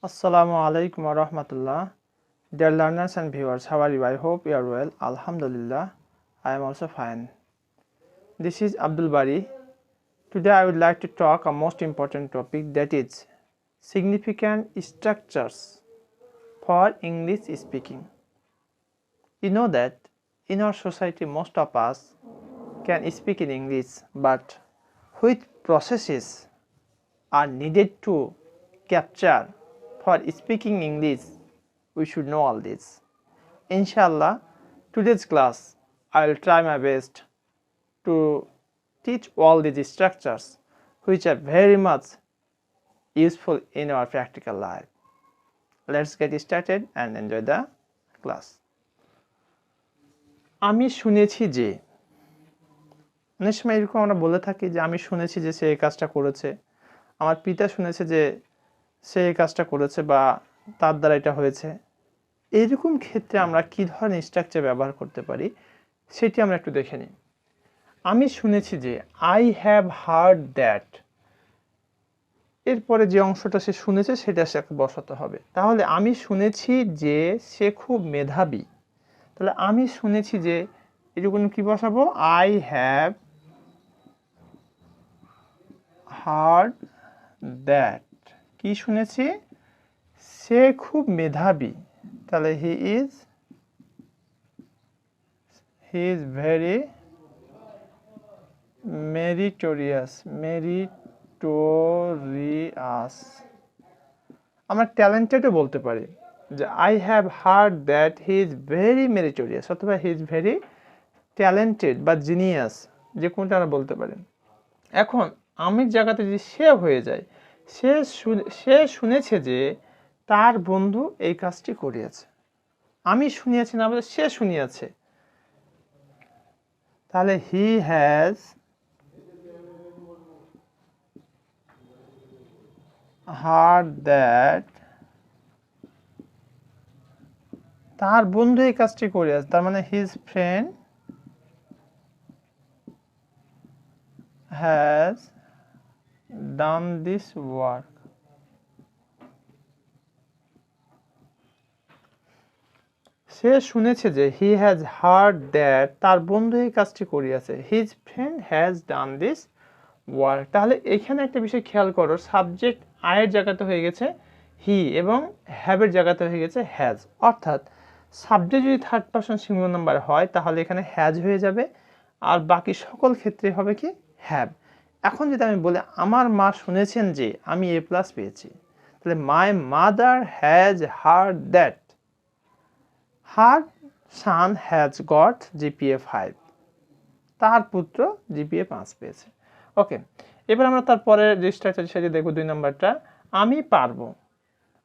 Assalamu alaikum wa rahmatullah. Dear learners and viewers, how are you? I hope you are well. Alhamdulillah, I am also fine. This is Abdul Bari. Today I would like to talk a most important topic, that is significant structures for English speaking. You know that in our society most of us can speak in English, but which processes are needed to capture for speaking English, we should know all this. Inshallah, today's class I will try my best to teach all these structures which are very much useful in our practical life. Let's get started and enjoy the class. আমি শুনেছি যে, অনেক সময় এরকম আমরা বলে থাকি যে আমি শুনেছি যে সে এই কাজটা করেছে, আমার পিতা শুনেছে যে সে এই কাজটা করেছে বা তার দ্বারা এটা হয়েছে। এইরকম ক্ষেত্রে আমরা কী ধরনের স্ট্রাকচার ব্যবহার করতে পারি সেটি আমরা একটু দেখে নিই। আমি শুনেছি যে, আই হ্যাভ হার্ড দ্যাট, এরপরে যে অংশটা সে শুনেছে সেটা সে বসাতে হবে। তাহলে আমি শুনেছি যে সে খুব মেধাবী, তাহলে আমি শুনেছি যে এরকম কি বসাবো, আই হ্যাভ হার্ড দ্যাট। কি শুনেছি? সে খুব মেধাবী, তাহলে হি ইজ ভেরি মেরিটোরিয়াস। আমরা ট্যালেন্টেডও বলতে পারি যে I have heard that he is very meritorious, অথবা হি ইজ ভেরি ট্যালেন্টেড বা জিনিয়াস, যে কোনটা আমরা বলতে পারি। এখন আমির জায়গাতে যদি সে হয়ে যায়, সে শুনেছে যে তার বন্ধু এই কাজটি করিয়াছে। আমি শুনিয়াছি না বলে সে শুনিয়াছে, তাহলে হি হ্যাজ হার্ড দ্যাট, তার বন্ধু এই কাজটি করিয়াছে, তার মানে his friend has done this work. সে শুনেছে যে, হি হ্যাজ হার্ড দ্যাট, তার বন্ধু এই কাজটি করিয়াছে, his friend has done this work. তাহলে এখানে একটা বিষয় খেয়াল করো, সাবজেক্ট আয়ের জায়গাতে হয়ে গেছে হি এবং হ্যাভের জায়গাতে হয়ে গেছে হ্যাজ। অর্থাৎ সাবজেক্ট যদি থার্ড পারসন সিঙ্গুলার নাম্বার হয় তাহলে এখানে হ্যাজ হয়ে যাবে, আর বাকি সকল ক্ষেত্রে হবে কি হ্যাভ। এখন যদি আমি বলি আমার মা শুনেছেন যে আমি এ প্লাস পেয়েছি, তাহলে my mother has heard that her son has got GPA 5, তার পুত্র জিপিএ 5 পেয়েছে। ওকে, এবার আমরা তারপরের যে স্ট্রাকচার সেটা দেখব, 2 নম্বরটা, আমি পারবো।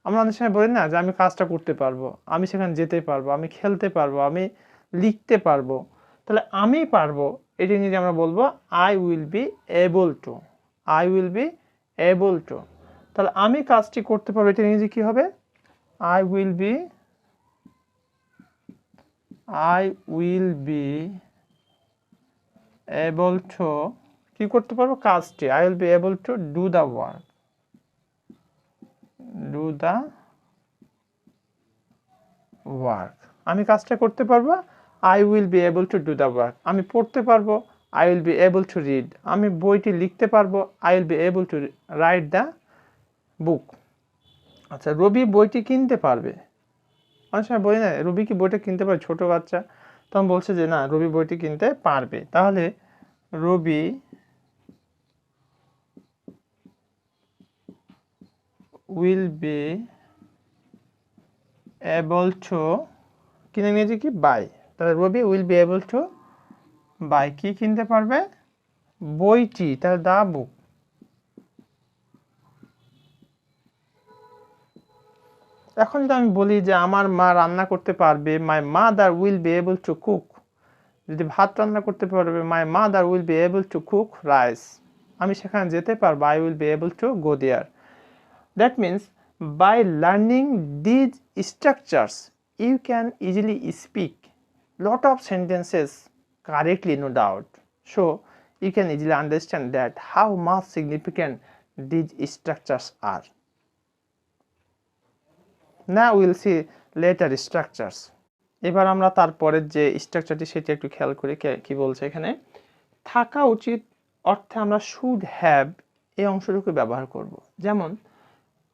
আমরা অনেক সময় বলি না যে আমি কাজটা করতে পারবো, আমি সেখানে যেতে পারবো, আমি খেলতে পারবো, আমি লিখতে পারবো। তাহলে আমি পারবো এটা নিয়ে আমরা বলবো I will be able two. I will be able two, তাহলে আমি কাজটি করতে পারবো, এটা নিয়ে কি হবে, I will be able two, কি করতে পারবো, কাজটি। I will be able to do the work. আমি কাজটা করতে পারবো, I will be able to do the work. আমি পড়তে পারবো, I will be able to read. আমি বইটি লিখতে পারবো, I will be able two write the book. আচ্ছা, রবি বইটি কিনতে পারবে। অনেক সময় বলি না রবি কি বইটা কিনতে পারে, ছোট বাচ্চা, তখন বলছে যে না, রবি বইটি কিনতে পারবে। তাহলে Rabi will be able to, কিনে নিয়েছে কি বাই, তাহলে Rabi will be able to buy, কি কিনতে পারবে, বইটি, তাহলে দা বুক। এখন যদি আমি বলি যে আমার মা রান্না করতে পারবে, my mother will be able to cook. যদি ভাত রান্না করতে পারবে, my mother will be able to cook rice. আমি সেখানে যেতে পারবো, I will be able to go there. That means by learning these structures you can easily speak lot of sentences correctly, no doubt. So you can easily understand that how much significant these structures are. Now we'll see later structures. এবার আমরা তারপরের যে স্ট্রাকচারটি সেটি একটু খেয়াল করি কি বলছে এখানে। থাকা উচিত অর্থে আমরা শুড হ্যাভ এই অংশটুকু ব্যবহার করব। যেমন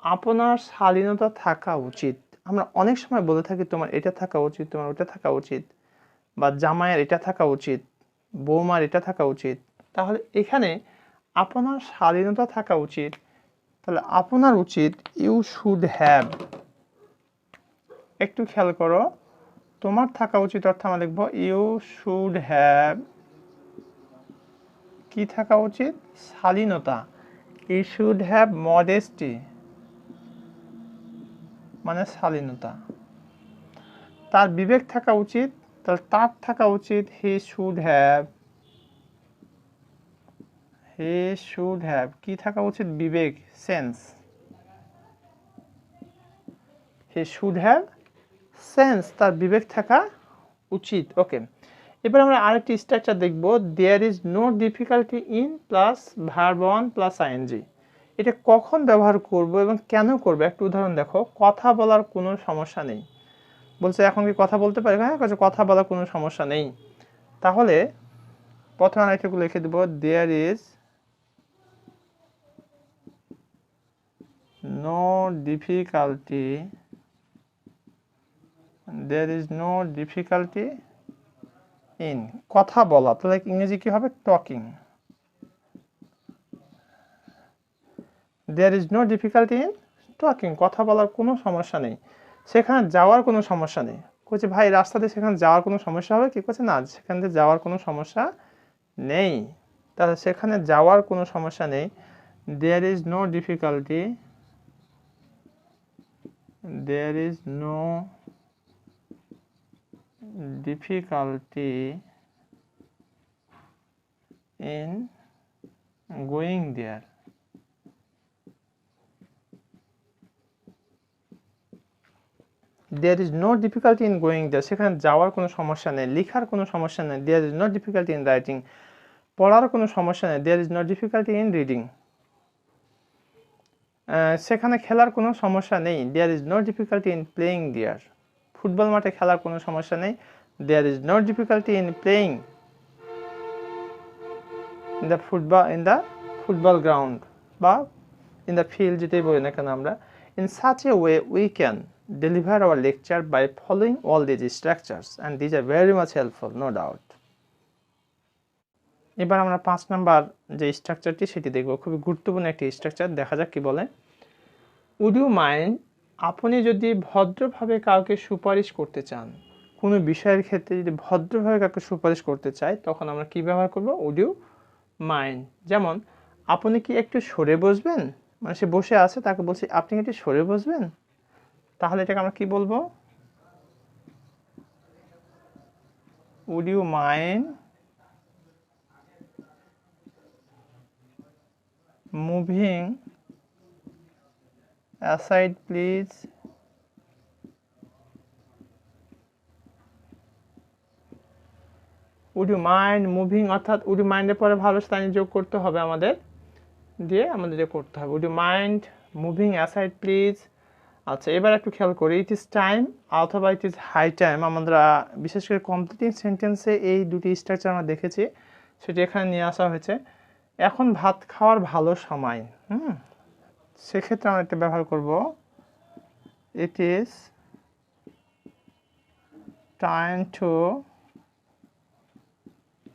আপনার শালীনতা থাকা উচিত, আমরা অনেক সময় বলে থাকি তোমার এটা থাকা উচিত, তোমার ওটা থাকা উচিত, বা জামাইয়ের এটা থাকা উচিত, বৌমার এটা থাকা উচিত। তাহলে এখানে আপনার শালীনতা থাকা উচিত, তাহলে আপনার উচিত ইউ শুড হ্যাভ। একটু খেয়াল করো, তোমার থাকা উচিত অর্থে আমরা লিখবো ইউ শুড হ্যাভ কি থাকা উচিত, শালীনতা। ইউ শুড হ্যাভ মডেস্টি মানে শালীনতা। তার বিবেক থাকা উচিত, তাহলে তার থাকা উচিত হি শুড হ্যাভ কি থাকা উচিত, বিবেক, sense. He should have sense, তার বিবেক থাকা উচিত। ওকে, এবার আমরা আরেকটি স্ট্রাকচার দেখব, there is no difficulty in plus verb one plus ING. এটা কখন ব্যবহার করব এবং কেন করব একটু উদাহরণ দেখো। কথা বলার কোনো সমস্যা নেই, বলছে এখন কি কথা বলতে পারি, হ্যাঁ কথা বলার কোনো সমস্যা নেই। তাহলে প্রথমে আরেকটু লিখে দেব, there is no difficulty in কথা বলা। তাহলে ইংরেজি কি হবে, talking. There is no difficulty in talking, কথা বলার কোনো সমস্যা নেই, সেখানে যাওয়ার কোনো সমস্যা নেই। বলছে ভাই রাস্তাতে সেখানে যাওয়ার কোনো সমস্যা হবে কি, করছে না সেখান থেকে যাওয়ার কোনো সমস্যা নেই। তাহলে সেখানে যাওয়ার কোনো সমস্যা নেই, there is no difficulty in going there. There is no difficulty in going there, সেখানে যাওয়ার কোনো সমস্যা নেই, লেখার কোনো সমস্যা নেই। There is no difficulty in writing, পড়ার কোনো সমস্যা নেই। There is no difficulty in reading, সেখানে খেলার কোনো সমস্যা নেই। There is no difficulty in playing there, football মাঠে খেলার কোনো সমস্যা নেই। There is no difficulty in playing in the football ground বা in the field, যেটাই বলি না কেন আমরা। In such a way we can deliver our lecture by following all these structures and these are very much helpful, no doubt. এবার আমরা 5 number যে স্ট্রাকচারটি সেটি দেখব, খুবই গুরুত্বপূর্ণ একটি স্ট্রাকচার। দেখা যাক কি বলে। উড ইউ মাইন্ড, আপনি যদি ভদ্রভাবে কাউকে সুপারিশ করতে চান, কোনো বিষয়ের ক্ষেত্রে যদি ভদ্রভাবে কাউকে সুপারিশ করতে চাই তখন আমরা কি ব্যবহার করব, উড ইউ মাইন্ড। যেমন আপনি কি একটু সরে বসবেন, মানে সে বসে আছে তাকে বলছি আপনি কি একটু সরে বসবেন, তাহলে এটাকে আমরা কি বলবো, would you mind moving aside please. Would you mind moving, অর্থাৎ উড ইউ মাইন্ডের পরে ভালো স্থানে যোগ করতে হবে আমাদের, দিয়ে আমাদের করতে হবে would you mind moving aside please. আচ্ছা, এবার একটু খেয়াল করি, ইট ইজ টাইম অথবা ইট ইজ হাই টাইম। আমরা বিশেষ করে কমপ্লিটিং সেন্টেন্সে এই দুটি স্ট্রাকচার আমরা দেখেছি, সেটি এখানে নিয়ে আসা হয়েছে। এখন ভাত খাওয়ার ভালো সময়, সেক্ষেত্রে আমরা এটা ব্যবহার করব, it is time to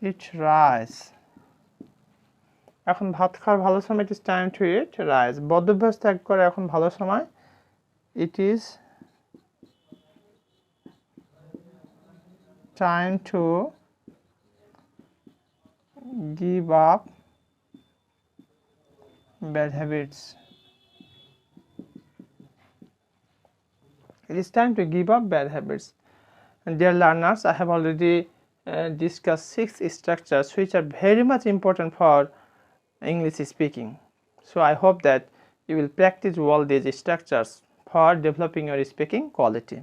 eat rice. এখন ভাত খাওয়ার ভালো সময়, it is time to eat rice. বদভ্যাস ত্যাগ করে এখন ভালো সময়, it is time to give up bad habits. It is time to give up bad habits. And dear learners, I have already discussed 6 structures which are very much important for English speaking. So I hope that you will practice all these structures for developing your speaking quality.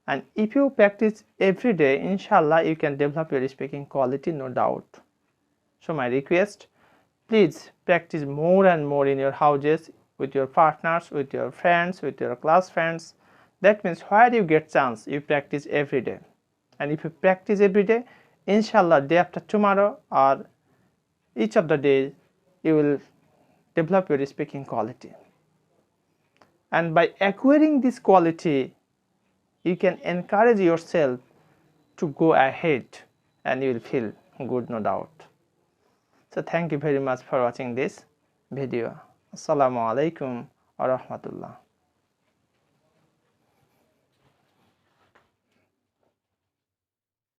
And if you practice every day, inshallah you can develop your speaking quality, no doubt. So my request, please practice more and more in your houses, with your partners, with your friends, with your class friends. That means where you get chance, you practice every day. And if you practice every day, inshallah, day after tomorrow or each of the days, you will develop your speaking quality. And by acquiring this quality, you can encourage yourself to go ahead and you will feel good, no doubt. So thank you very much for watching this video. Assalamu alaikum wa rahmatullah.